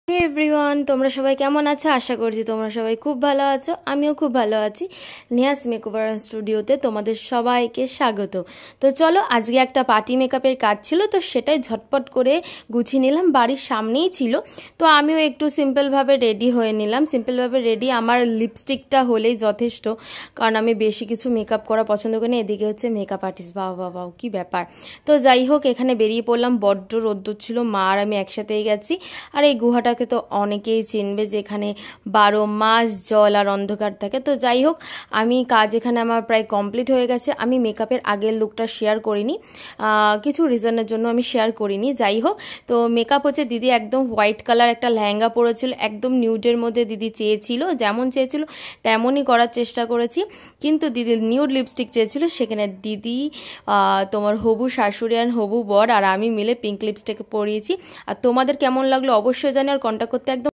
হে everyone, তোমরা সবাই কেমন আছো? আশা করছি তোমরা সবাই খুব ভালো আছো। আমিও খুব ভালো আছি। নিয়াস মেকওভার স্টুডিওতে তোমাদের সবাইকে স্বাগত। তো চলো, আজকে একটা পার্টি মেকআপের কাজ ছিল, তো সেটাই ঝটপট করে গুছিয়ে নিলাম। বাড়ির সামনেই ছিল, তো আমিও একটু সিম্পলভাবে রেডি হয়ে নিলাম। সিম্পলভাবে রেডি, আমার লিপস্টিকটা হলেই যথেষ্ট, কারণ আমি বেশি কিছু মেকআপ করা পছন্দ করি না। এদিকে হচ্ছে মেকআপ আর্টিস্ট, বাহ বাহ বাহ, কী ব্যাপার। তো যাই হোক, এখানে বেরিয়ে পড়লাম। বড্ড রোদ্দুর ছিল, মা আর আমি একসাথেই গেছি। আর এই গুহাটাকে তো অনেকেই চিনবে, যেখানে 12 মাস জল আর অন্ধকার থাকে। তো যাই হোক, আমি কাজ এখানে আমার প্রায় কমপ্লিট হয়ে গেছে। আমি মেকআপের আগের লুকটা শেয়ার করিনি, কিছু রিজনের জন্য আমি শেয়ার করিনি। যাই হোক, তো মেকআপ হচ্ছে দিদি একদম হোয়াইট কালার একটা লেহেঙ্গা পরেছিল, একদম নিউডের মধ্যে দিদি চেয়েছিল, যেমন চেয়েছিল তেমনই করার চেষ্টা করেছি। কিন্তু দিদি নিউড লিপস্টিক চেয়েছিল, সেখানে দিদি তোমার হবু শাশুড়ি আর হবু বর আর আমি মিলে পিঙ্ক লিপস্টিক পরিয়েছি। আর তোমাদের কেমন লাগলো অবশ্যই জানি, আর কন্ট্যাক্ট করতে একদম